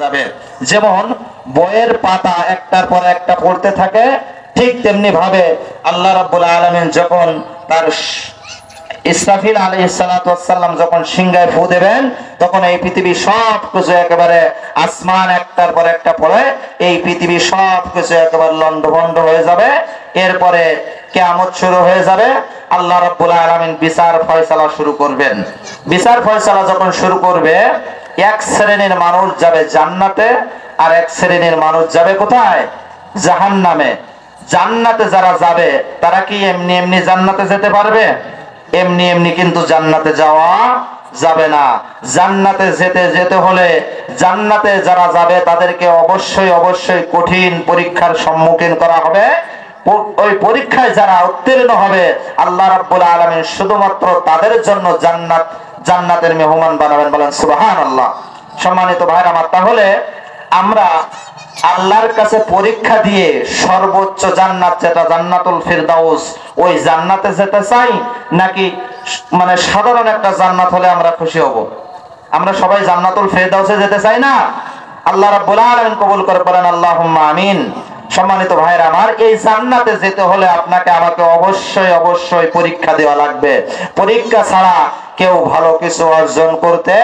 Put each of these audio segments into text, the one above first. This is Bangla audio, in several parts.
যাবে। যেমন বইয়ের পাতা একটার পর একটা পড়তে থাকে, ঠিক তেমনি ভাবে আল্লাহ রাব্বুল আলামিন যখন তার ইসরাফিল আলাইহিস সালাতু ওয়াস সালাম যখন সিংহায় ফু দেবেন, তখন এই পৃথিবী সব কিছু একেবারে আসমান একটার পর একটা পড়ে এই পৃথিবী সব কিছু একেবারে লন্ডভন্ড হয়ে যাবে। এরপরে কিয়ামত শুরু হয়ে যাবে। আল্লাহ রাব্বুল আলামিন বিচার ফয়সালা শুরু করবেন। বিচার ফয়সালা যখন শুরু করবে, এক শ্রেণীর মানুষ যাবে জান্নাতে, আর এক শ্রেণীর মানুষ যাবে কোথায়? জাহান্নামে। জান্নাতে যারা যাবে তারা কি এমনি এমনি জান্নাতে যেতে পারবে? এমনি এমনি কিন্তু জান্নাতে যাওয়া যাবে না। জান্নাতে যেতে হলে জান্নাতে যারা যাবে তাদেরকে অবশ্যই অবশ্যই কঠিন পরীক্ষার সম্মুখীন করা হবে। ওই পরীক্ষায় যারা উত্তীর্ণ হবে, আল্লাহ রাব্বুল আলামিন শুধুমাত্র তাদের জন্য জান্নাতের মেহমান বানাবেন। বলেন সুবহানাল্লাহ। সম্মানিত ভাইরা আমার, তাহলে আমরা আল্লাহর কাছে পরীক্ষা দিয়ে সর্বোচ্চ জান্নাত যেটা জান্নাতুল ফিরদাউস, ওই জান্নাতে যেতে চাই, নাকি মানে সাধারণ একটা জান্নাত হলে আমরা খুশি হব? আমরা সবাই জান্নাতুল ফিরদাউসে যেতে চাই না? আল্লাহ রাব্বুল আলামিন কবুল করে বলেন আল্লাহুম্মা আমিন। সম্মানিত ভাইরা আমার, এই জান্নাতে যেতে হলে আপনাকে আমাকে অবশ্যই অবশ্যই পরীক্ষা দেওয়া লাগবে। পরীক্ষা ছাড়া কেউ ভালো কিছু অর্জন করতে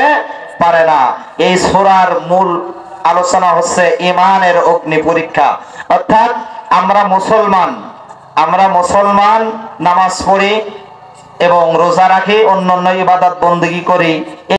পারে না। এই সূরার মূল আলোচনা হচ্ছে ঈমানের অগ্নি পরীক্ষা। অর্থাৎ আমরা মুসলমান নামাজ পড়ি এবং রোজা রাখি, অন্যান্য ইবাদত বন্দেগী করি।